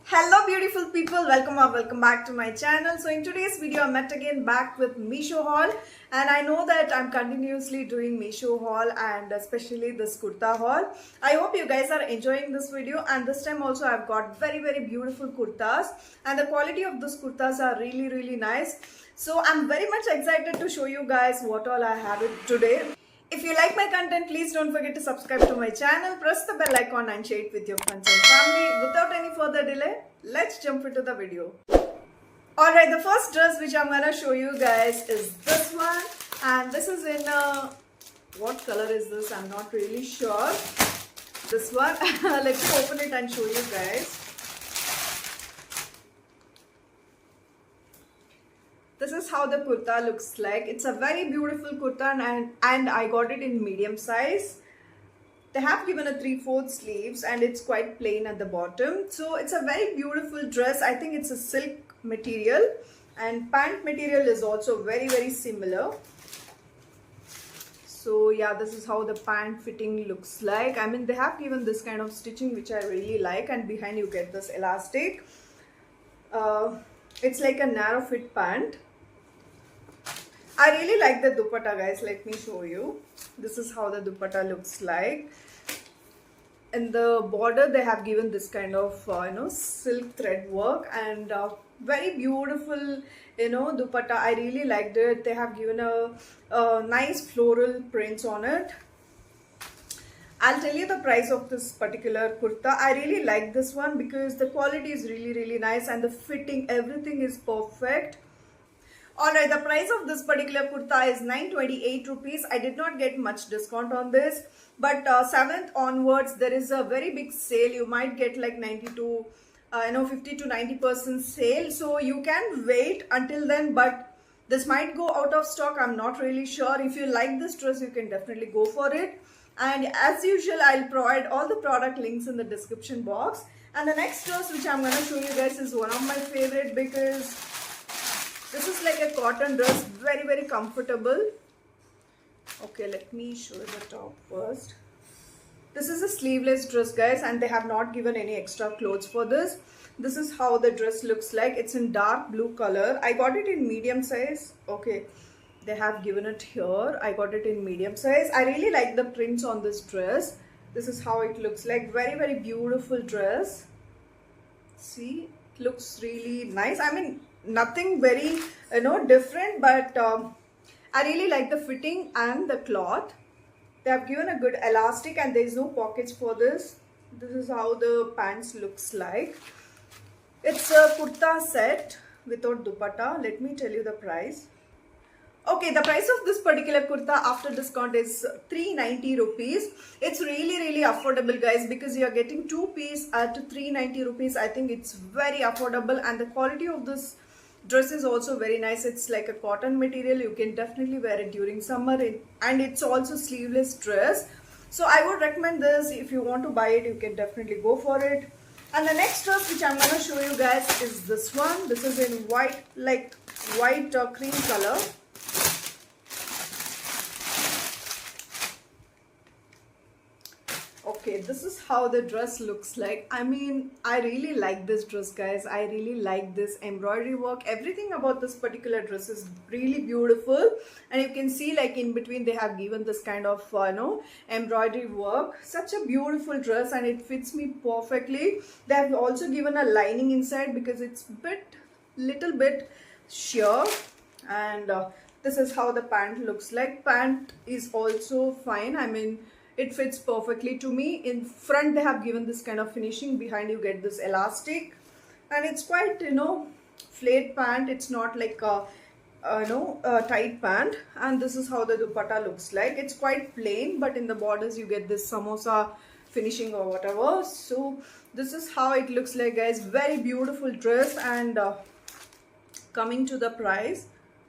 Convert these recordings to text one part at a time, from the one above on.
Hello beautiful people, welcome or welcome back to my channel. So in today's video I'm met again back with Meesho haul, and I know that I'm continuously doing Meesho haul and especially this kurta haul. I hope you guys are enjoying this video, and this time also I've got very beautiful kurtas, and the quality of these kurtas are really nice. So I'm very much excited to show you guys what all I have it today. If you like my content, please don't forget to subscribe to my channel, press the bell icon and share it with your friends and family. Without any further delay, let's jump into the video. Alright, the first dress which I'm gonna show you guys is this one, and this is in what color is this? I'm not really sure. This one. Let me open it and show you guys. This is how the kurta looks like. It's a very beautiful kurta, and I got it in medium size. They have given a 3/4 sleeves and it's quite plain at the bottom. So it's a very beautiful dress. I think it's a silk material, and pant material is also very similar. So yeah, this is how the pant fitting looks like. I mean, they have given this kind of stitching which I really like, and behind you get this elastic. It's like a narrow fit pant. I really like the dupatta, guys. Let me show you. This is how the dupatta looks like. In the border they have given this kind of silk thread work, and very beautiful dupatta. I really liked it. They have given a nice floral prints on it. I'll tell you the price of this particular kurta. I really like this one because the quality is really nice, and the fitting, everything is perfect. Alright, the price of this particular kurta is 928 rupees. I did not get much discount on this, but 7th onwards there is a very big sale. You might get like 50 to 90% sale, so you can wait until then, but this might go out of stock. I'm not really sure. If you like this dress, you can definitely go for it, and as usual I'll provide all the product links in the description box. And the next dress which I'm going to show you guys is one of my favorite, because this is like a cotton dress, very comfortable. Okay, let me show you the top first. This is a sleeveless dress, guys, and they have not given any extra clothes for this. This is how the dress looks like. It's in dark blue color. I got it in medium size. Okay, they have given it here. I got it in medium size. I really like the prints on this dress. This is how it looks like. Very beautiful dress. See, it looks really nice. I mean, nothing very different, but I really like the fitting and the cloth. They have given a good elastic, and there is no pockets for this. This is how the pants looks like. It's a kurta set without dupatta. Let me tell you the price. Okay, the price of this particular kurta after discount is 390 rupees. It's really affordable, guys, because you are getting 2 piece at 390 rupees. I think it's very affordable, and the quality of this dress is also very nice. It's like a cotton material. You can definitely wear it during summer, and it's also sleeveless dress. So I would recommend this. If you want to buy it, you can definitely go for it. And the next dress which I'm going to show you guys is this one. This is in white, like white or cream color. Okay, this is how the dress looks like. I mean, I really like this dress, guys. I really like this embroidery work. Everything about this particular dress is really beautiful, and you can see like in between they have given this kind of embroidery work. Such a beautiful dress, and it fits me perfectly. They have also given a lining inside because it's little bit sheer, and this is how the pant looks like. Pant is also fine. I mean, it fits perfectly to me. In front they have given this kind of finishing. Behind you get this elastic, and it's quite flayed pant. It's not like a tight pant. And this is how the dupatta looks like. It's quite plain, but in the borders you get this samosa finishing or whatever. So this is how it looks like, guys. Very beautiful dress. And coming to the price.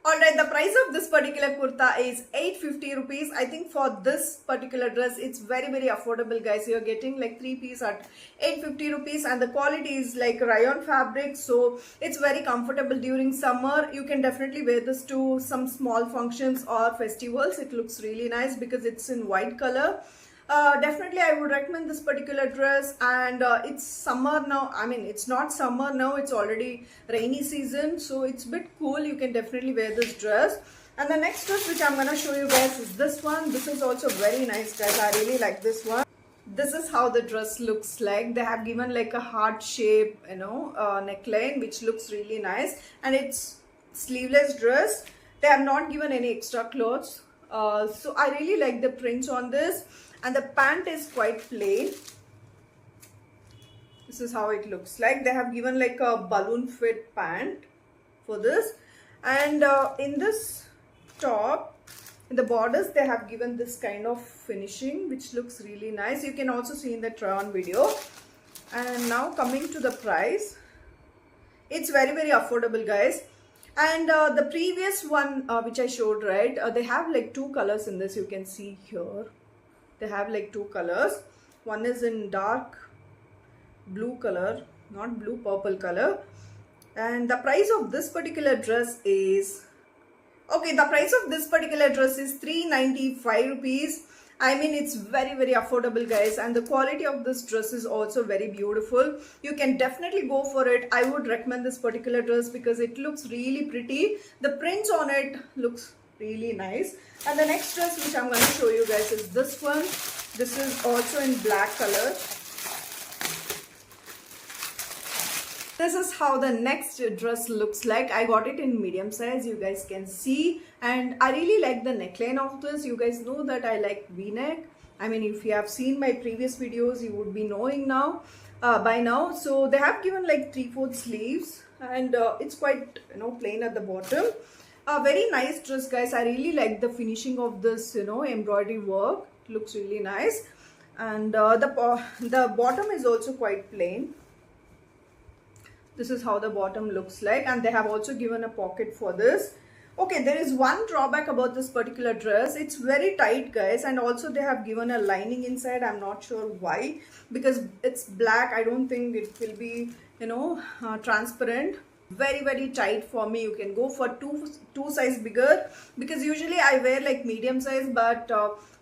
Alright, the price of this particular kurta is 850 rupees. I think for this particular dress, it's very affordable, guys. You're getting like 3 piece at 850 rupees, and the quality is like rayon fabric. So it's very comfortable during summer. You can definitely wear this to some small functions or festivals. It looks really nice because it's in white color. Definitely I would recommend this particular dress. And it's summer now. I mean, it's not summer now, it's already rainy season, so it's a bit cool. You can definitely wear this dress. And the next dress which I'm gonna show you guys is this one. This is also very nice, guys. I really like this one. This is how the dress looks like. They have given like a heart shape, neckline, which looks really nice. And it's sleeveless dress. They have not given any extra clothes. So I really like the prints on this. And the pant is quite plain. This is how it looks like. They have given like a balloon fit pant for this. And in this top, in the borders, they have given this kind of finishing, which looks really nice. You can also see in the try on video. And now coming to the price, it's very, very affordable, guys. And the previous one which I showed, right, they have like two colors in this. You can see here they have like two colors. One is in dark blue color, not blue, purple color. And the price of this particular dress is, okay, the price of this particular dress is 395 rupees. I mean, it's very, very affordable, guys. And the quality of this dress is also very beautiful. You can definitely go for it. I would recommend this particular dress because it looks really pretty. The prints on it looks really nice. And the next dress which I'm going to show you guys is this one. This is also in black color. This is how the next dress looks like. I got it in medium size, you guys can see. And I really like the neckline of this. You guys know that I like v-neck. I mean, if you have seen my previous videos, you would be knowing now, by now. So they have given like 3/4 sleeves. And it's quite, plain at the bottom. A very nice dress, guys. I really like the finishing of this, embroidery work. It looks really nice. And the bottom is also quite plain. This is how the bottom looks like, and they have also given a pocket for this. Okay, there is one drawback about this particular dress. It's very tight, guys, and also they have given a lining inside. I'm not sure why, because it's black. I don't think it will be, transparent. Very, very tight for me. You can go for two size bigger, because usually I wear like medium size, but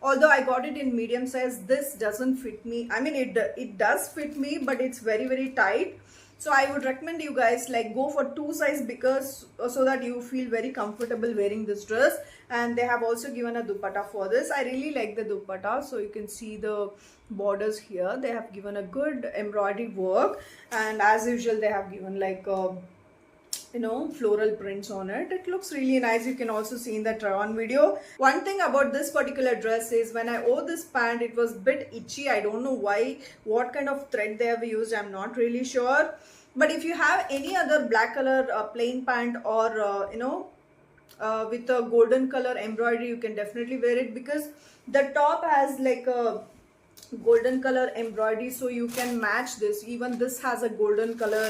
although I got it in medium size, this doesn't fit me. I mean, it does fit me, but it's very, very tight. So I would recommend you guys like go for 2 size because so that you feel very comfortable wearing this dress. And they have also given a dupatta for this. I really like the dupatta. So you can see the borders here. They have given a good embroidery work, and as usual they have given like floral prints on it. It looks really nice. You can also see in the try on video. One thing about this particular dress is when I wore this pant, it was a bit itchy. I don't know why, what kind of thread they have used. I'm not really sure. But if you have any other black color plain pant or with a golden color embroidery, you can definitely wear it, because the top has like a golden color embroidery, so you can match this. Even this has a golden color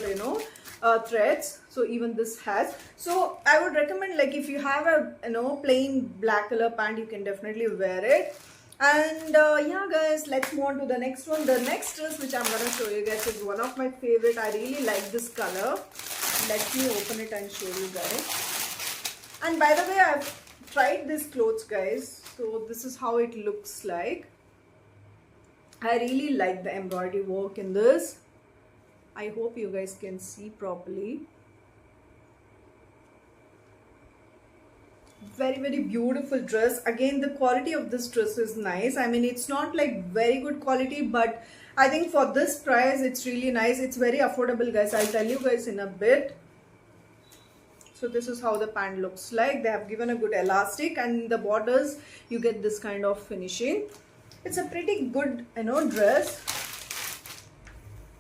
threads, so even this has. So I would recommend, like, if you have a plain black color pant, you can definitely wear it. And yeah, guys, let's move on to the next one. The next dress which I'm gonna show you guys is one of my favorite. I really like this color. Let me open it and show you guys. And by the way, I've tried these clothes, guys, so this is how it looks like. I really like the embroidery work in this. I hope you guys can see properly. Very, very beautiful dress. Again, the quality of this dress is nice. I mean, it's not like very good quality, but I think for this price, it's really nice. It's very affordable, guys. I'll tell you guys in a bit. So this is how the pant looks like. They have given a good elastic, and the borders, you get this kind of finishing. It's a pretty good, dress.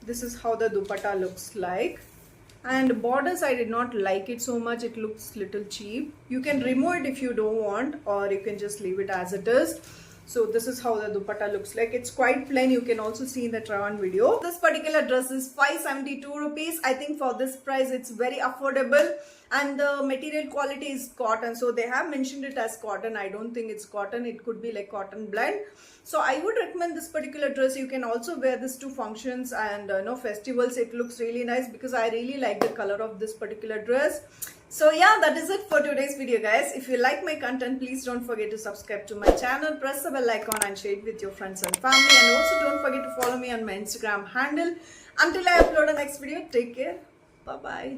This is how the dupatta looks like. And borders, I did not like it so much. It looks little cheap. You can remove it if you don't want, or you can just leave it as it is. So this is how the dupatta looks like. It's quite plain. You can also see in the try on video. This particular dress is 572 rupees. I think for this price, it's very affordable. And the material quality is cotton. So they have mentioned it as cotton. I don't think it's cotton. It could be like cotton blend. So I would recommend this particular dress. You can also wear this to functions and festivals. It looks really nice because I really like the color of this particular dress. So yeah, that is it for today's video, guys. If you like my content, please don't forget to subscribe to my channel, press the bell icon and share it with your friends and family, and also don't forget to follow me on my Instagram handle. Until I upload the next video, take care. Bye bye.